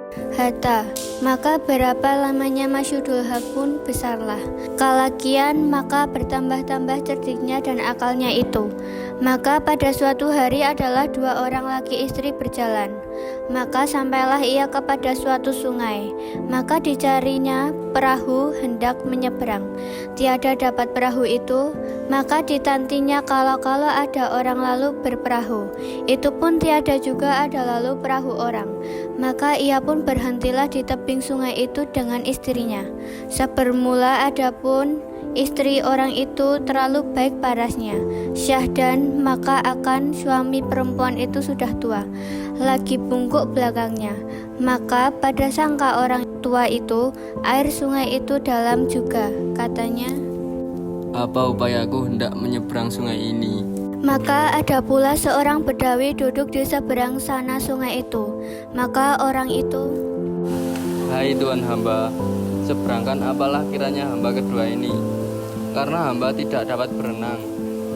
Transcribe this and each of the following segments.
Hatta, maka berapa lamanya Masyudul Haq pun besarlah. Kalakian maka bertambah-tambah cerdiknya dan akalnya itu. Maka pada suatu hari adalah dua orang laki istri berjalan. Maka sampailah ia kepada suatu sungai. Maka dicarinya perahu hendak menyeberang. Tiada dapat perahu itu, maka ditantinya kalau-kalau ada orang lalu berperahu. Itu pun tiada juga ada lalu perahu orang. Maka ia pun berhentilah di tebing sungai itu dengan istrinya. Sebermula adapun istri orang itu terlalu baik parasnya, syahdan, maka akan suami perempuan itu sudah tua, lagi bungkuk belakangnya. Maka pada sangka orang tua itu, air sungai itu dalam juga, katanya, apa upayaku hendak menyeberang sungai ini? maka ada pula seorang bedawi duduk di seberang sana sungai itu. Maka orang itu, Hai Tuan hamba, seberangkan apalah kiranya hamba kedua ini, karena hamba tidak dapat berenang.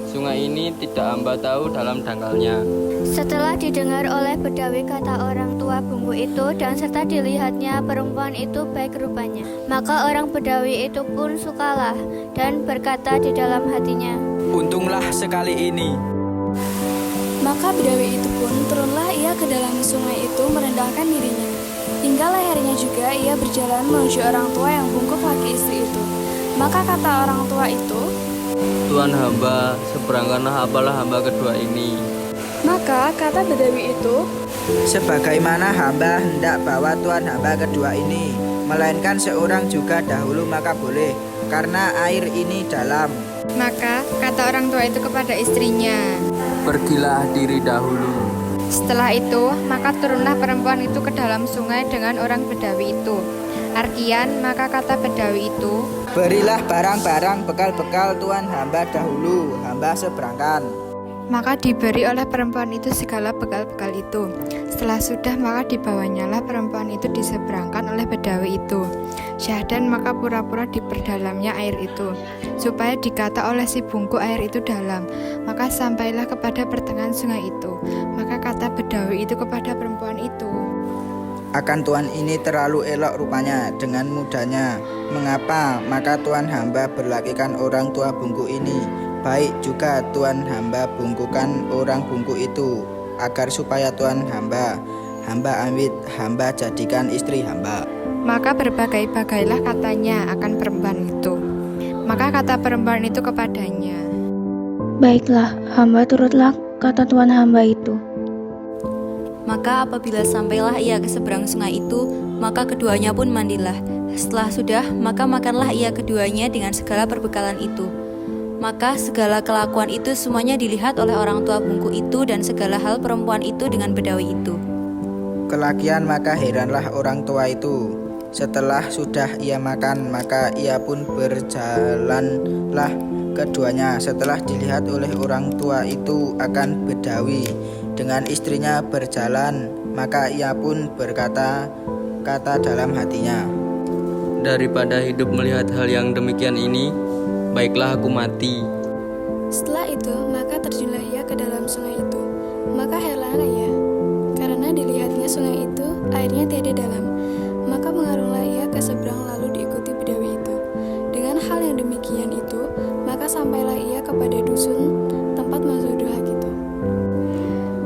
Sungai ini tidak hamba tahu dalam dangkalnya. setelah didengar oleh bedawi kata orang tua bungku itu dan serta dilihatnya perempuan itu baik rupanya, maka orang bedawi itu pun sukalah dan berkata di dalam hatinya, untunglah sekali ini. Maka bedawi itu pun turunlah ia ke dalam sungai itu merendahkan dirinya. Hingga lehernya juga ia berjalan menuju orang tua yang bungkuk laki istri itu. Maka kata orang tua itu, Tuan hamba, seberangkanlah apalah hamba kedua ini. maka kata bedawi itu, Sebagaimana hamba hendak bawa tuan hamba kedua ini, melainkan seorang juga dahulu maka boleh, karena air ini dalam. Maka kata orang tua itu kepada istrinya, Pergilah diri dahulu. setelah itu maka turunlah perempuan itu ke dalam sungai dengan orang bedawi itu. Arkian, maka kata bedawi itu, Berilah barang-barang bekal-bekal tuan hamba dahulu, hamba seberangkan. maka diberi oleh perempuan itu segala bekal-bekal itu. Setelah sudah maka dibawanyalah perempuan itu diseberangkan oleh bedawi itu. Syahdan, maka pura-pura diperdalamnya air itu, supaya dikata oleh si bungku air itu dalam. Maka sampailah kepada pertengahan sungai itu. Maka kata bedawi itu kepada perempuan itu, Akan tuan ini terlalu elok rupanya dengan mudanya. Mengapa maka tuan hamba berlakikan orang tua bungku ini? Baik juga tuan hamba bungkukan orang bungku itu, agar supaya tuan hamba ambil hamba jadikan istri hamba. maka berbagai-bagailah katanya akan perempuan itu. Maka kata perempuan itu kepadanya, Baiklah, hamba turutlah kata tuan hamba itu. Maka apabila sampailah ia ke seberang sungai itu, maka keduanya pun mandilah. Setelah sudah, maka makanlah ia keduanya dengan segala perbekalan itu. Maka segala kelakuan itu semuanya dilihat oleh orang tua bungku itu dan segala hal perempuan itu dengan bedawi itu. Kelakian maka heranlah orang tua itu. Setelah sudah ia makan, maka ia pun berjalanlah keduanya. Setelah dilihat oleh orang tua itu akan bedawi dengan istrinya berjalan, maka ia pun berkata-kata dalam hatinya, Daripada hidup melihat hal yang demikian ini, baiklah aku mati. setelah itu maka terjunlah ia ke dalam sungai itu. Maka heranlah ia, karena dilihatnya sungai itu airnya tiada dalam. Maka mengarunglah ia ke seberang lalu diikuti bedawi itu. Dengan hal yang demikian itu, maka sampailah ia kepada dusun tempat Masyudul Haq itu.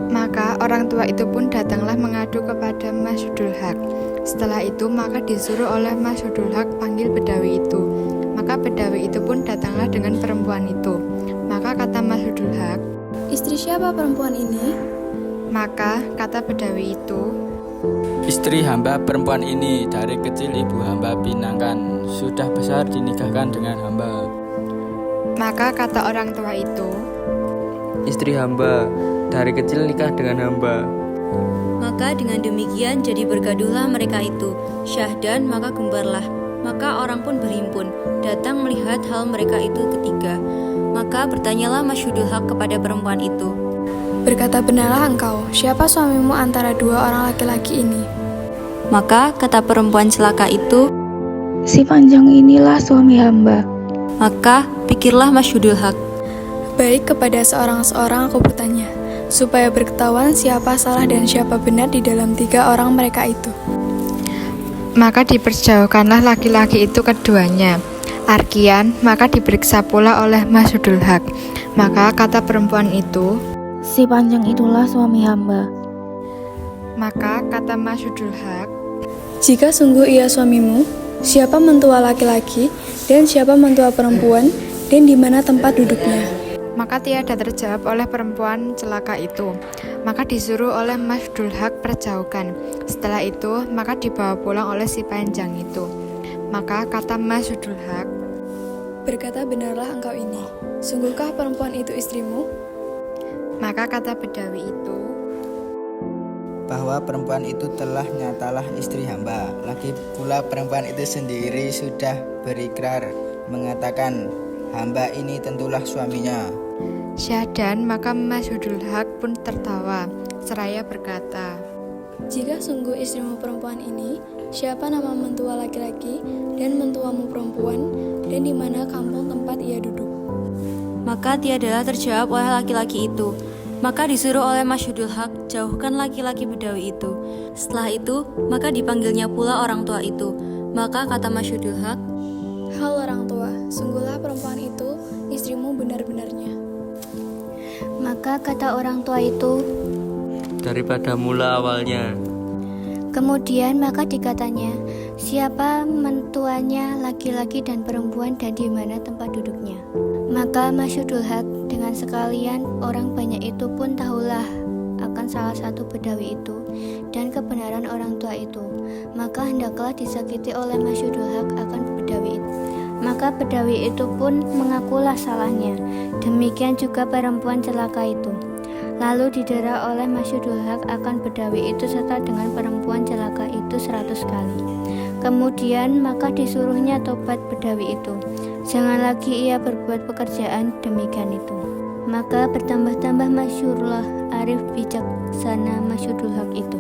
maka orang tua itu pun datanglah mengadu kepada Masyudul Haq. Setelah itu maka disuruh oleh Masyudul Haq panggil bedawi itu. Maka bedawi itu pun datanglah dengan perempuan itu. Maka kata Masyudul Haq, Istri siapa perempuan ini? maka kata bedawi itu, Istri hamba perempuan ini dari kecil ibu hamba pinangkan, sudah besar dinikahkan dengan hamba. maka kata orang tua itu, Istri hamba dari kecil nikah dengan hamba. Maka dengan demikian jadi bergaduhlah mereka itu. Syahdan, maka gembarlah. Maka orang pun berhimpun, datang melihat hal mereka itu ketiga. Maka bertanyalah Masyudul Haq kepada perempuan itu, Berkata benarlah engkau, siapa suamimu antara dua orang laki-laki ini? Maka kata perempuan celaka itu, Si panjang inilah suami hamba. maka pikirlah Masyudul Haq, Baik, kepada seorang-seorang aku bertanya, supaya berketahuan siapa salah dan siapa benar di dalam tiga orang mereka itu. maka diperjauhkanlah laki-laki itu keduanya. Arkian, maka diperiksa pula oleh Masyhudul Haq. Maka kata perempuan itu, Si panjang itulah suami hamba. maka kata Masyhudul Haq, Jika sungguh ia suamimu, siapa mentua laki-laki dan siapa mentua perempuan dan di mana tempat duduknya? maka tiada terjawab oleh perempuan celaka itu. Maka disuruh oleh Masyhudul Haq perjauhkan. Setelah itu, maka dibawa pulang oleh si panjang itu. Maka kata Masyhudul Haq, Berkata benarlah engkau ini. Sungguhkah perempuan itu istrimu? maka kata bedawi itu, bahwa perempuan itu telah nyatalah istri hamba. Lagi pula perempuan itu sendiri sudah berikrar mengatakan, hamba ini tentulah suaminya. Syahdan, maka Masyhudul Haq pun tertawa, seraya berkata, Jika sungguh istrimu perempuan ini, siapa nama mentua laki-laki dan mentuamu perempuan dan di mana kampung tempat ia duduk? Maka tiadalah terjawab oleh laki-laki itu. Maka disuruh oleh Masyhudul Haq, jauhkan laki-laki bedawi itu. Setelah itu, maka dipanggilnya pula orang tua itu. Maka kata Masyhudul Haq, Hal orang tua, sungguhlah perempuan itu istrimu benar-benarnya. Maka kata orang tua itu, Daripada mula awalnya. kemudian maka dikatanya, siapa mentuanya laki-laki dan perempuan dan di mana tempat duduknya. Maka Masyhudul Haq dengan sekalian orang banyak itu pun tahulah akan salah satu bedawi itu dan kebenaran orang tua itu. Maka hendaklah disakiti oleh Masyhudul Haq akan bedawi itu. Maka bedawi itu pun mengakulah salahnya. Demikian juga perempuan celaka itu. Lalu didera oleh Masyhudul Haq akan bedawi itu serta dengan perempuan celaka itu 100 kali. Kemudian maka disuruhnya tobat bedawi itu. Jangan lagi ia berbuat pekerjaan demikian itu. Maka bertambah-tambah masyhurlah arif bijaksana Masyhudul Haq itu.